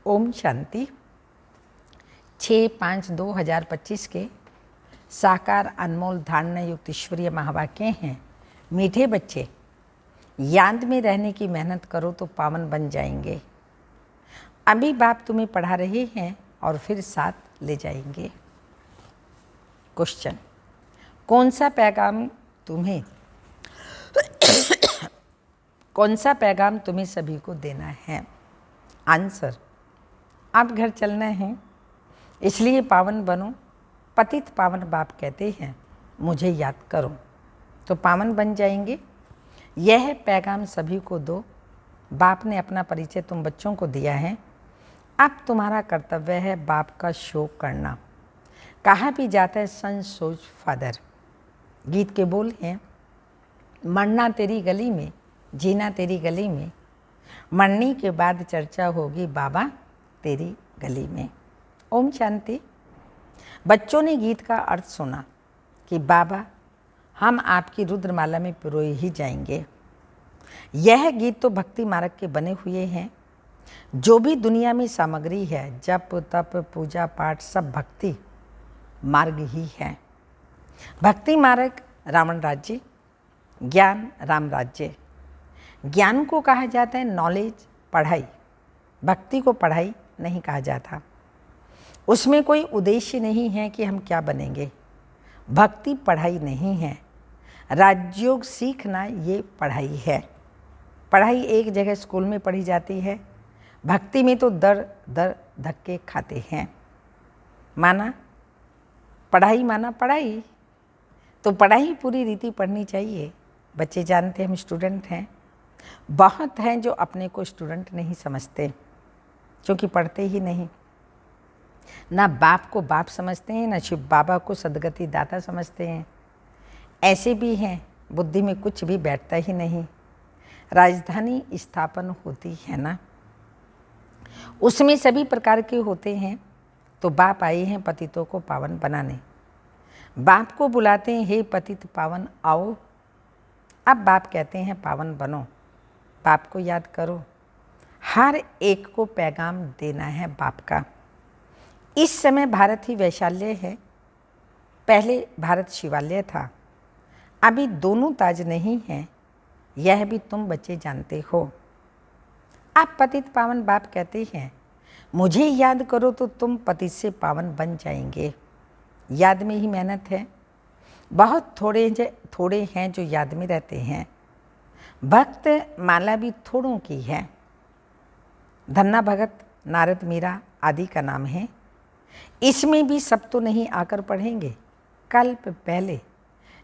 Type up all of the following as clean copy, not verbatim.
ओम शांति। 6/5/2025 के साकार अनमोल धारणा युक्त ईश्वरीय महावाक्य हैं। मीठे बच्चे, याद में रहने की मेहनत करो तो पावन बन जाएंगे। अभी बाप तुम्हें पढ़ा रहे हैं और फिर साथ ले जाएंगे। क्वेश्चन, कौन सा पैगाम तुम्हें सभी को देना है? आंसर, आप घर चलना है, इसलिए पावन बनो। पतित पावन बाप कहते हैं मुझे याद करो तो पावन बन जाएंगे। यह पैगाम सभी को दो। बाप ने अपना परिचय तुम बच्चों को दिया है। अब तुम्हारा कर्तव्य है बाप का शो करना। कहा भी जाता है सन सोच फादर। गीत के बोल हैं, मरना तेरी गली में, जीना तेरी गली में, मरने के बाद चर्चा होगी बाबा तेरी गली में। ओम शांति। बच्चों ने गीत का अर्थ सुना कि बाबा हम आपकी रुद्रमाला में पिरोए ही जाएंगे। यह गीत तो भक्ति मार्ग के बने हुए हैं। जो भी दुनिया में सामग्री है, जप तप पूजा पाठ, सब भक्ति मार्ग ही है। भक्ति मार्ग रावण राज्य, ज्ञान राम राज्य। ज्ञान को कहा जाता है नॉलेज, पढ़ाई। भक्ति को पढ़ाई नहीं कहा जाता। उसमें कोई उद्देश्य नहीं है कि हम क्या बनेंगे। भक्ति पढ़ाई नहीं है। राजयोग सीखना ये पढ़ाई है। पढ़ाई एक जगह स्कूल में पढ़ी जाती है, भक्ति में तो दर दर धक्के खाते हैं। माना पढ़ाई, माना पढ़ाई, तो पढ़ाई पूरी रीति पढ़नी चाहिए। बच्चे जानते हैं हम स्टूडेंट हैं। बहुत हैं जो अपने को स्टूडेंट नहीं समझते, क्योंकि पढ़ते ही नहीं। ना बाप को बाप समझते हैं, ना शिव बाबा को सदगति दाता समझते हैं। ऐसे भी हैं बुद्धि में कुछ भी बैठता ही नहीं। राजधानी स्थापन होती है ना, उसमें सभी प्रकार के होते हैं। तो बाप आए हैं पतितों को पावन बनाने। बाप को बुलाते हैं, हे पतित पावन आओ। अब बाप कहते हैं पावन बनो। बाप को याद करो। हर एक को पैगाम देना है बाप का। इस समय भारत ही वैशाल्य है, पहले भारत शिवालय था। अभी दोनों ताज नहीं हैं, यह भी तुम बच्चे जानते हो। आप पतित पावन बाप कहते हैं मुझे याद करो तो तुम पतित से पावन बन जाएंगे। याद में ही मेहनत है। बहुत थोड़े हैं जो याद में रहते हैं। भक्त माला भी थोड़ों की है। धन्ना भगत, नारद, मीरा आदि का नाम है। इसमें भी सब तो नहीं आकर पढ़ेंगे। कल्प पहले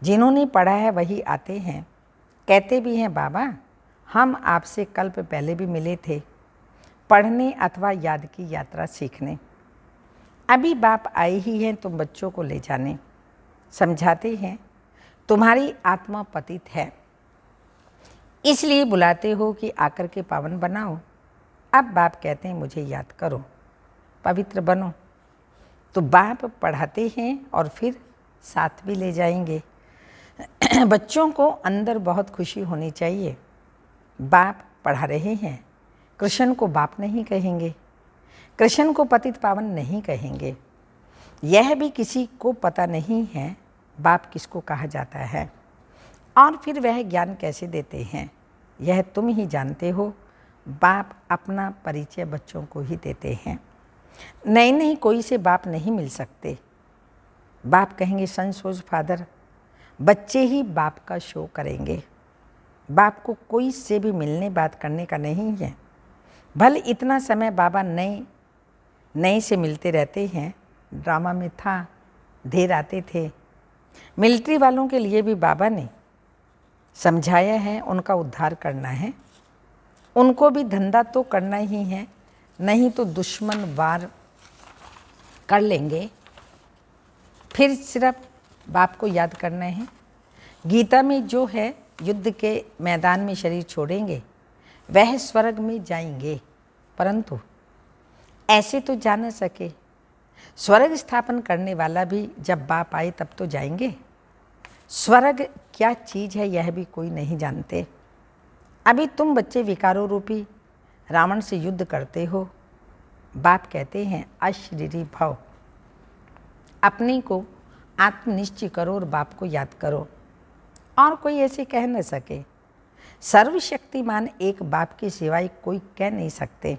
जिन्होंने पढ़ा है वही आते हैं। कहते भी हैं बाबा हम आपसे कल्प पहले भी मिले थे, पढ़ने अथवा याद की यात्रा सीखने। अभी बाप आए ही हैं तुम बच्चों को ले जाने। समझाते हैं तुम्हारी आत्मा पतित है, इसलिए बुलाते हो कि आकर के पावन बनाओ। अब बाप कहते हैं मुझे याद करो, पवित्र बनो। तो बाप पढ़ाते हैं और फिर साथ भी ले जाएंगे। बच्चों को अंदर बहुत खुशी होनी चाहिए। बाप पढ़ा रहे हैं। कृष्ण को बाप नहीं कहेंगे, कृष्ण को पतित पावन नहीं कहेंगे। यह भी किसी को पता नहीं है बाप किसको कहा जाता है और फिर वह ज्ञान कैसे देते हैं, यह तुम ही जानते हो। बाप अपना परिचय बच्चों को ही देते हैं। नहीं कोई से बाप नहीं मिल सकते। बाप कहेंगे सन सोच फादर, बच्चे ही बाप का शो करेंगे। बाप को कोई से भी मिलने बात करने का नहीं है। भले इतना समय बाबा नए से मिलते रहते हैं। ड्रामा में था, ढेर आते थे। मिलिट्री वालों के लिए भी बाबा ने समझाया है उनका उद्धार करना है। उनको भी धंधा तो करना ही है, नहीं तो दुश्मन वार कर लेंगे। फिर सिर्फ बाप को याद करना है। गीता में जो है युद्ध के मैदान में शरीर छोड़ेंगे वह स्वर्ग में जाएंगे, परंतु ऐसे तो जा न सके। स्वर्ग स्थापन करने वाला भी जब बाप आए तब तो जाएंगे। स्वर्ग क्या चीज़ है यह भी कोई नहीं जानते। अभी तुम बच्चे विकारों रूपी रावण से युद्ध करते हो। बाप कहते हैं अशरीरी भव, अपने को आत्मनिश्चय करो और बाप को याद करो, और कोई ऐसे कह न सके। सर्वशक्तिमान एक बाप के सिवाय कोई कह नहीं सकते।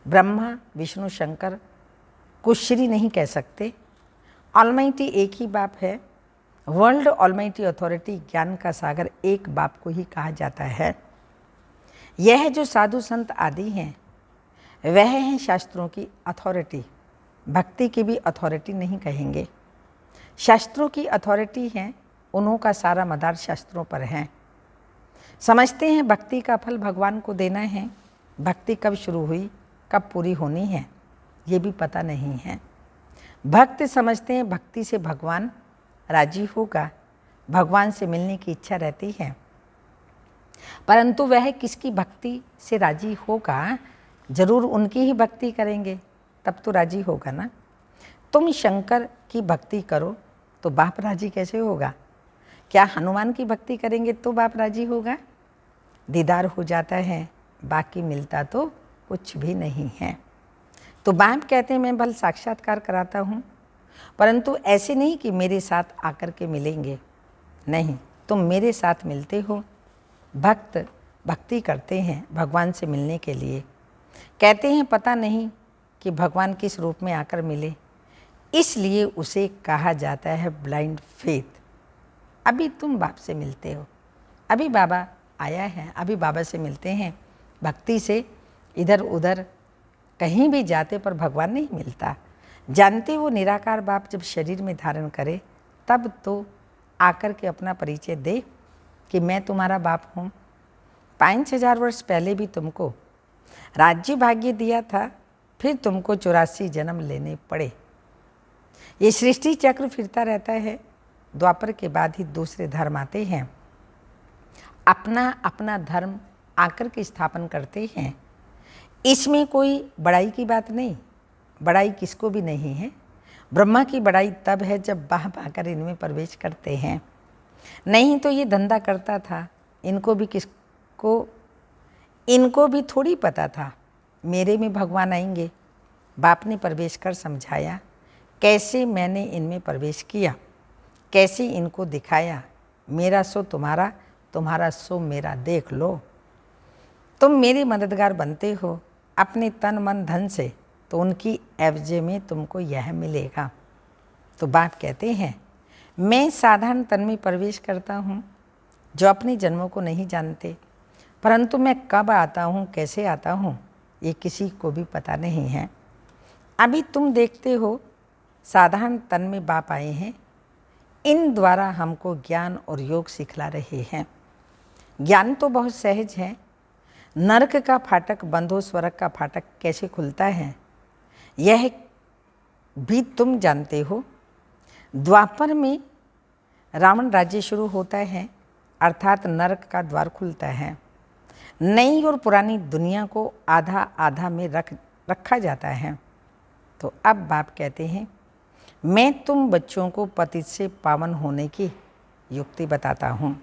ब्रह्मा विष्णु शंकर को श्री नहीं कह सकते। ऑलमाइटी एक ही बाप है। वर्ल्ड ऑलमाइटी अथॉरिटी ज्ञान का सागर एक बाप को ही कहा जाता है। यह जो साधु संत आदि हैं वह हैं शास्त्रों की अथॉरिटी। भक्ति की भी अथॉरिटी नहीं कहेंगे। शास्त्रों की अथॉरिटी है, उन्हों का सारा मदार शास्त्रों पर है। समझते हैं भक्ति का फल भगवान को देना है। भक्ति कब शुरू हुई, कब पूरी होनी है, ये भी पता नहीं है। भक्त समझते हैं भक्ति से भगवान राजी होगा, भगवान से मिलने की इच्छा रहती है, परंतु वह किसकी भक्ति से राजी होगा? जरूर उनकी ही भक्ति करेंगे तब तो राजी होगा ना। तुम शंकर की भक्ति करो तो बाप राजी कैसे होगा? क्या हनुमान की भक्ति करेंगे तो बाप राजी होगा? दीदार हो जाता है, बाकी मिलता तो कुछ भी नहीं है। तो बाप कहते हैं मैं भल साक्षात्कार कराता हूँ, परंतु ऐसे नहीं कि मेरे साथ आकर के मिलेंगे। नहीं, तुम मेरे साथ मिलते हो। भक्त भक्ति करते हैं भगवान से मिलने के लिए। कहते हैं पता नहीं कि भगवान किस रूप में आकर मिले, इसलिए उसे कहा जाता है ब्लाइंड फेथ। अभी तुम बाप से मिलते हो, अभी बाबा आया है, अभी बाबा से मिलते हैं। भक्ति से इधर उधर कहीं भी जाते पर भगवान नहीं मिलता। जानते हो निराकार बाप जब शरीर में धारण करे तब तो आकर के अपना परिचय दे कि मैं तुम्हारा बाप हूँ। 5000 वर्ष पहले भी तुमको राज्य भाग्य दिया था, फिर तुमको 84 जन्म लेने पड़े। ये सृष्टि चक्र फिरता रहता है। द्वापर के बाद ही दूसरे धर्म आते हैं, अपना अपना धर्म आकर के स्थापन करते हैं। इसमें कोई बड़ाई की बात नहीं, बड़ाई किसको भी नहीं है। ब्रह्मा की बड़ाई तब है जब बाप आकर इनमें प्रवेश करते हैं, नहीं तो ये धंधा करता था। इनको भी थोड़ी पता था मेरे में भगवान आएंगे। बाप ने प्रवेश कर समझाया कैसे मैंने इनमें प्रवेश किया, कैसे इनको दिखाया। मेरा सो तुम्हारा, तुम्हारा सो मेरा, देख लो। तुम मेरे मददगार बनते हो अपने तन मन धन से, तो उनकी एवजे में तुमको यह मिलेगा। तो बाप कहते हैं मैं साधारण तन में प्रवेश करता हूँ जो अपने जन्मों को नहीं जानते, परंतु मैं कब आता हूँ, कैसे आता हूँ, ये किसी को भी पता नहीं है। अभी तुम देखते हो साधारण तन में बाप आए हैं, इन द्वारा हमको ज्ञान और योग सिखला रहे हैं। ज्ञान तो बहुत सहज है। नरक का फाटक बंधो स्वर्ग का फाटक कैसे खुलता है यह भी तुम जानते हो। द्वापर में रावण राज्य शुरू होता है, अर्थात नरक का द्वार खुलता है। नई और पुरानी दुनिया को आधा आधा में रखा जाता है। तो अब बाप कहते हैं मैं तुम बच्चों को पतित से पावन होने की युक्ति बताता हूँ।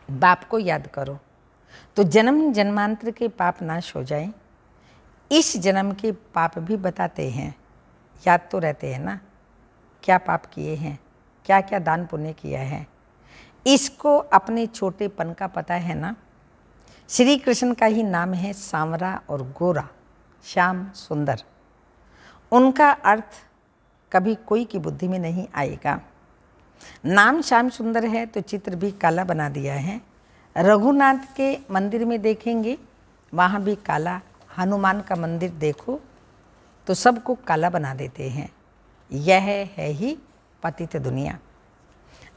बाप को याद करो तो जन्म जन्मांतर के पाप नाश हो जाए। इस जन्म के पाप भी बताते हैं, याद तो रहते हैं ना, क्या पाप किए हैं, क्या क्या दान पुण्य किया है, इसको अपने छोटेपन का पता है ना। श्री कृष्ण का ही नाम है सांवरा और गोरा, श्याम सुंदर। उनका अर्थ कभी कोई की बुद्धि में नहीं आएगा। नाम श्याम सुंदर है तो चित्र भी काला बना दिया है। रघुनाथ के मंदिर में देखेंगे वहाँ भी काला, हनुमान का मंदिर देखो तो सबको काला बना देते हैं। यह है ही पतित दुनिया।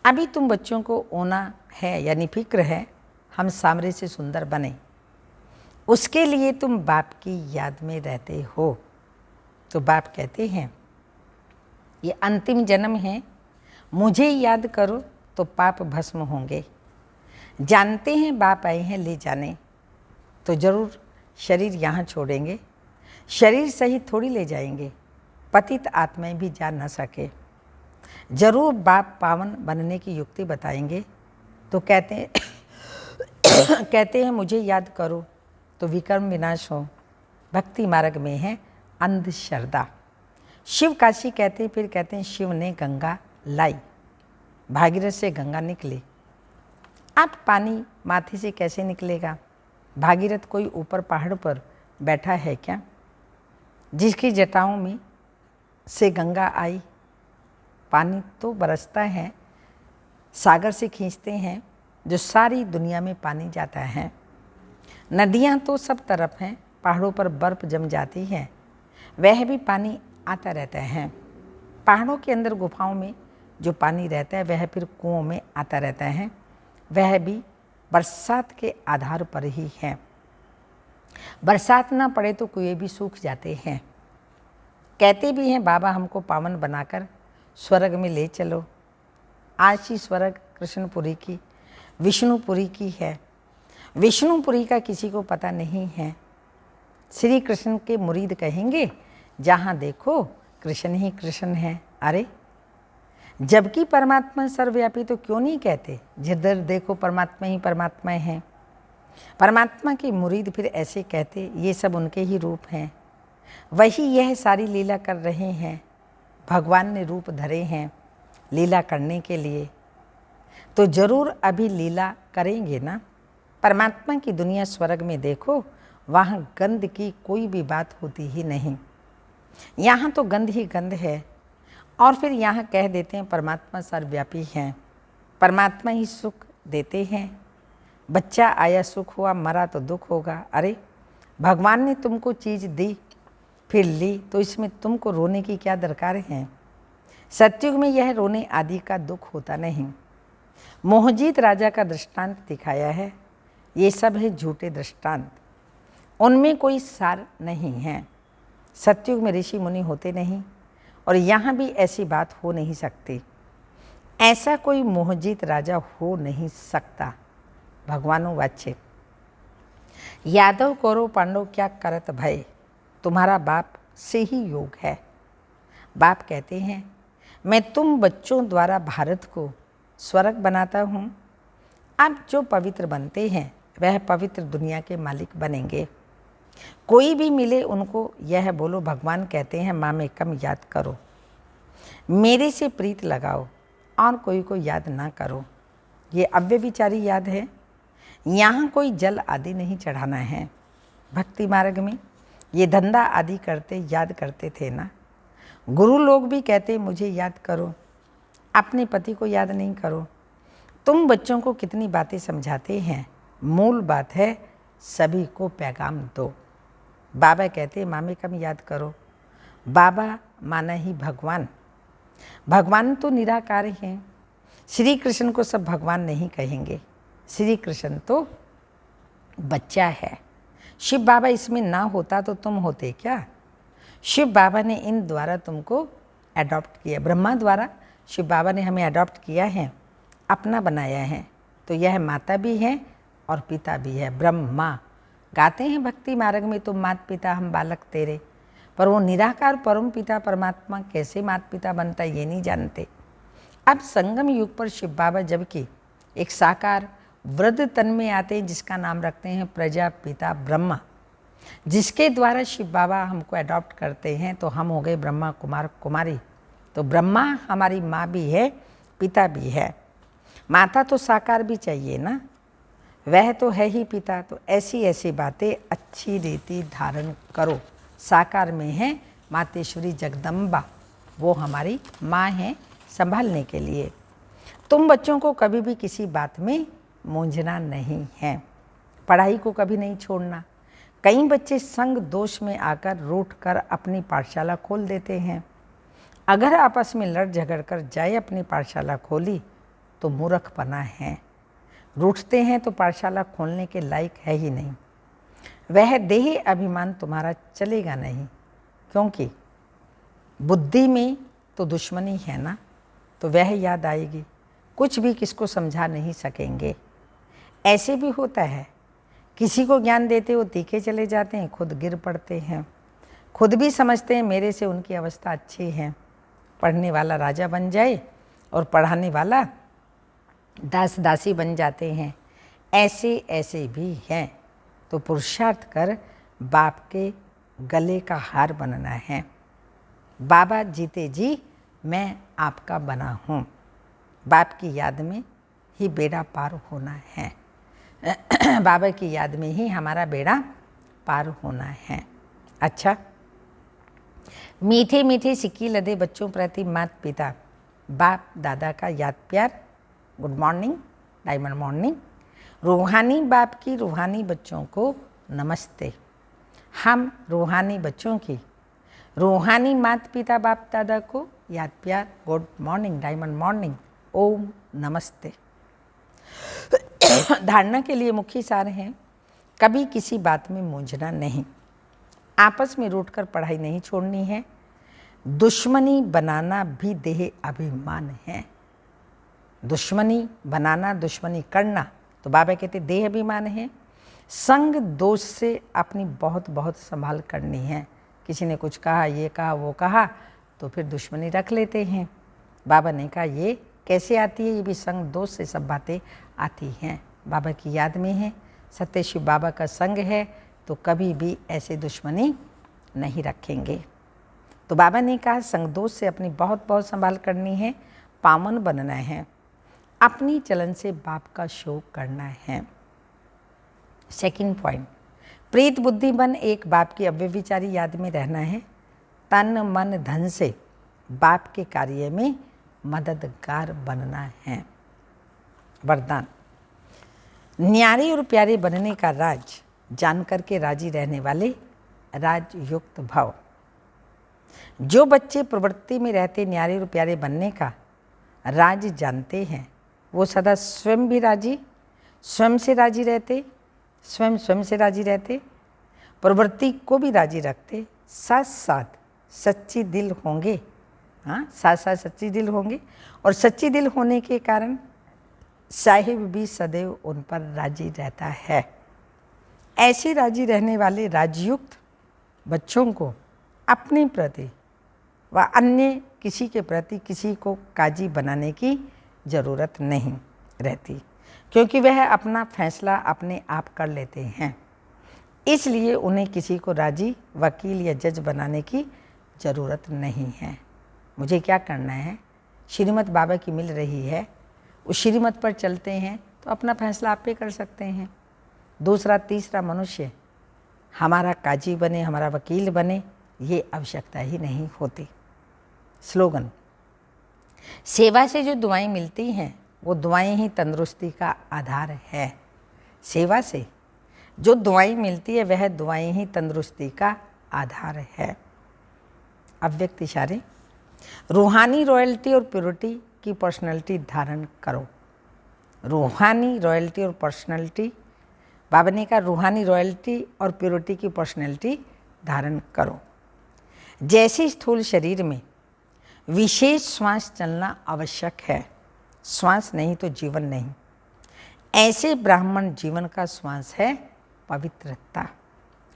अभी तुम बच्चों को ओना है यानी फिक्र है हम सामरे से सुंदर बने, उसके लिए तुम बाप की याद में रहते हो। तो बाप कहते हैं ये अंतिम जन्म है, मुझे याद करो तो पाप भस्म होंगे। जानते हैं बाप आए हैं ले जाने, तो जरूर शरीर यहाँ छोड़ेंगे, शरीर सहित थोड़ी ले जाएंगे। पतित आत्माएं भी जा न सके, जरूर बाप पावन बनने की युक्ति बताएंगे। तो कहते हैं मुझे याद करो तो विकर्म विनाश हो। भक्ति मार्ग में है अंधश्रद्धा। शिव काशी कहते फिर कहते हैं शिव ने गंगा लाई, भागीरथ से गंगा निकली। अब पानी माथे से कैसे निकलेगा? भागीरथ कोई ऊपर पहाड़ पर बैठा है क्या, जिसकी जटाओं में से गंगा आई? पानी तो बरसता है, सागर से खींचते हैं, जो सारी दुनिया में पानी जाता है। नदियाँ तो सब तरफ हैं, पहाड़ों पर बर्फ़ जम जाती है, वह भी पानी आता रहता है। पहाड़ों के अंदर गुफाओं में जो पानी रहता है वह फिर कुओं में आता रहता है, वह भी बरसात के आधार पर ही है। बरसात ना पड़े तो कुएं भी सूख जाते हैं। कहते भी हैं बाबा हमको पावन बनाकर स्वर्ग में ले चलो। आज ही स्वर्ग कृष्णपुरी की, विष्णुपुरी की है। विष्णुपुरी का किसी को पता नहीं है। श्री कृष्ण के मुरीद कहेंगे जहाँ देखो कृष्ण ही कृष्ण है। अरे जबकि परमात्मा सर्वव्यापी तो क्यों नहीं कहते, जिधर देखो परमात्मा ही परमात्मा है। परमात्मा के मुरीद फिर ऐसे कहते ये सब उनके ही रूप हैं, वही यह सारी लीला कर रहे हैं। भगवान ने रूप धरे हैं लीला करने के लिए, तो जरूर अभी लीला करेंगे ना। परमात्मा की दुनिया स्वर्ग में देखो, वहाँ गंध की कोई भी बात होती ही नहीं। यहाँ तो गंध ही गंध है। और फिर यहाँ कह देते हैं परमात्मा सर्वव्यापी हैं, परमात्मा ही सुख देते हैं। बच्चा आया सुख हुआ, मरा तो दुख होगा। अरे भगवान ने तुमको चीज़ दी फिर ली, तो इसमें तुमको रोने की क्या दरकार है? सतयुग में यह रोने आदि का दुख होता नहीं। मोहजीत राजा का दृष्टांत दिखाया है, ये सब है झूठे दृष्टांत, उनमें कोई सार नहीं है। सतयुग में ऋषि मुनि होते नहीं, और यहाँ भी ऐसी बात हो नहीं सकती। ऐसा कोई मोहजीत राजा हो नहीं सकता। भगवानो वाच्य यादव कौरव पांडव क्या करत भय, तुम्हारा बाप से ही योग है। बाप कहते हैं मैं तुम बच्चों द्वारा भारत को स्वर्ग बनाता हूँ। अब जो पवित्र बनते हैं वह पवित्र दुनिया के मालिक बनेंगे। कोई भी मिले उनको यह बोलो भगवान कहते हैं माँ में कम याद करो, मेरे से प्रीत लगाओ और कोई को याद ना करो। ये अव्यभिचारी याद है। यहाँ कोई जल आदि नहीं चढ़ाना है। भक्ति मार्ग में ये धंधा आदि करते याद करते थे ना। गुरु लोग भी कहते मुझे याद करो, अपने पति को याद नहीं करो। तुम बच्चों को कितनी बातें समझाते हैं, मूल बात है सभी को पैगाम दो। बाबा कहते माँ में कम याद करो। बाबा माना ही भगवान। भगवान तो निराकार हैं। श्री कृष्ण को सब भगवान नहीं कहेंगे, श्री कृष्ण तो बच्चा है। शिव बाबा इसमें ना होता तो तुम होते क्या? शिव बाबा ने इन द्वारा तुमको अडॉप्ट किया, ब्रह्मा द्वारा शिव बाबा ने हमें अडॉप्ट किया है, अपना बनाया है। तो यह माता भी है और पिता भी है। ब्रह्मा गाते हैं भक्ति मार्ग में, तुम मात पिता हम बालक तेरे, पर वो निराकार परम पिता परमात्मा कैसे मात पिता बनता ये नहीं जानते। अब संगम युग पर शिव बाबा जबकि एक साकार वृद्ध तन में आते हैं, जिसका नाम रखते हैं प्रजापिता ब्रह्मा, जिसके द्वारा शिव बाबा हमको अडॉप्ट करते हैं, तो हम हो गए ब्रह्मा कुमार कुमारी। तो ब्रह्मा हमारी माँ भी है, पिता भी है। माता तो साकार भी चाहिए ना, वह तो है ही पिता। तो ऐसी ऐसी बातें अच्छी रीति धारण करो। साकार में है मातेश्वरी जगदम्बा, वो हमारी माँ है संभालने के लिए। तुम बच्चों को कभी भी किसी बात में मूंझना नहीं है, पढ़ाई को कभी नहीं छोड़ना। कई बच्चे संग दोष में आकर रूठ कर अपनी पाठशाला खोल देते हैं। अगर आपस में लड़ झगड़ कर जाए अपनी पाठशाला खोली तो मूर्खपना है। रूठते हैं तो पाठशाला खोलने के लायक है ही नहीं। वह देह अभिमान तुम्हारा चलेगा नहीं, क्योंकि बुद्धि में तो दुश्मनी है ना, तो वह याद आएगी। कुछ भी किसको समझा नहीं सकेंगे। ऐसे भी होता है, किसी को ज्ञान देते वो तीखे चले जाते हैं, खुद गिर पड़ते हैं। खुद भी समझते हैं मेरे से उनकी अवस्था अच्छी है। पढ़ने वाला राजा बन जाए और पढ़ाने वाला दास दासी बन जाते हैं। ऐसे ऐसे भी हैं। तो पुरुषार्थ कर बाप के गले का हार बनना है। बाबा जीते जी मैं आपका बना हूँ। बाप की याद में ही बेड़ा पार होना है। बाबा की याद में ही हमारा बेड़ा पार होना है। अच्छा, मीठे मीठे सिक्की लदे बच्चों प्रति माता पिता बाप दादा का याद प्यार। Good morning, diamond morning. रूहानी बाप की रूहानी बच्चों को नमस्ते। हम रूहानी बच्चों की रूहानी माता पिता बाप दादा को याद प्यार। Good morning, diamond morning. ओम नमस्ते। धारणा के लिए मुख्य सार हैं, कभी किसी बात में मूंझना नहीं, आपस में रूठकर पढ़ाई नहीं छोड़नी है, दुश्मनी बनाना भी देह अभिमान है। दुश्मनी बनाना, दुश्मनी करना तो बाबा कहते देह अभिमान है। संग दोष से अपनी बहुत बहुत संभाल करनी है। किसी ने कुछ कहा, ये कहा, वो कहा, तो फिर दुश्मनी रख लेते हैं। बाबा ने कहा ये कैसे आती है, ये भी संग दोष से सब बातें आती हैं। बाबा की याद में है, सत्य शिव बाबा का संग है, तो कभी भी ऐसे दुश्मनी नहीं रखेंगे। तो बाबा ने कहा संग दोष से अपनी बहुत बहुत संभाल करनी है, पावन बनना है, अपनी चलन से बाप का शोक करना है। सेकंड पॉइंट, प्रीत बुद्धि बन एक बाप की अव्यभिचारी याद में रहना है, तन मन धन से बाप के कार्य में मददगार बनना है। वरदान, न्यारे और प्यारे बनने का राज जानकर के राजी रहने वाले राजयुक्त भव। जो बच्चे प्रवृत्ति में रहते न्यारे और प्यारे बनने का राज जानते हैं, वो सदा स्वयं भी राजी, स्वयं से राजी रहते, स्वयं से राजी रहते, प्रवृत्ति को भी राजी रखते, साथ साथ सच्ची दिल होंगे। हाँ, साथ साथ सच्ची दिल होंगे, और सच्ची दिल होने के कारण साहिब भी सदैव उन पर राजी रहता है। ऐसे राजी रहने वाले राजयुक्त बच्चों को अपने प्रति व अन्य किसी के प्रति किसी को काजी बनाने की ज़रूरत नहीं रहती, क्योंकि वह अपना फैसला अपने आप कर लेते हैं। इसलिए उन्हें किसी को राजी, वकील या जज बनाने की ज़रूरत नहीं है। मुझे क्या करना है, श्रीमत बाबा की मिल रही है, उस श्रीमत पर चलते हैं तो अपना फैसला आप पे कर सकते हैं। दूसरा तीसरा मनुष्य हमारा काजी बने, हमारा वकील बने, ये आवश्यकता ही नहीं होती। स्लोगन, सेवा से जो दुआएं मिलती हैं वो दुआएं ही तंदुरुस्ती का आधार है। सेवा से जो दुआएं मिलती है वह दुआएं ही तंदुरुस्ती का आधार है। अव्यक्त इशारे, रूहानी रॉयल्टी और प्योरिटी की पर्सनैलिटी धारण करो। रूहानी रॉयल्टी और पर्सनैलिटी, बाबा ने कहा रूहानी रॉयल्टी और प्योरिटी की पर्सनैलिटी धारण करो। जैसे स्थूल शरीर में विशेष श्वास चलना आवश्यक है, श्वास नहीं तो जीवन नहीं, ऐसे ब्राह्मण जीवन का श्वास है पवित्रता।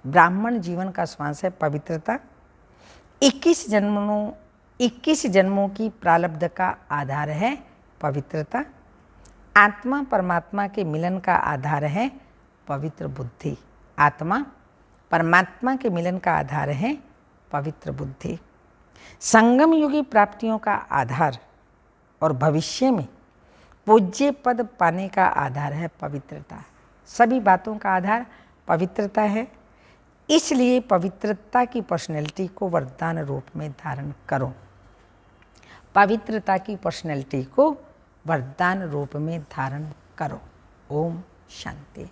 ब्राह्मण जीवन का श्वास है पवित्रता। 21 जन्मों की प्रारब्ध का आधार है पवित्रता। आत्मा परमात्मा के मिलन का आधार है पवित्र बुद्धि। आत्मा परमात्मा के मिलन का आधार है पवित्र बुद्धि। संगम युगी प्राप्तियों का आधार और भविष्य में पूज्य पद पाने का आधार है पवित्रता। सभी बातों का आधार पवित्रता है, इसलिए पवित्रता की पर्सनैलिटी को वरदान रूप में धारण करो। पवित्रता की पर्सनैलिटी को वरदान रूप में धारण करो। ओम शांति।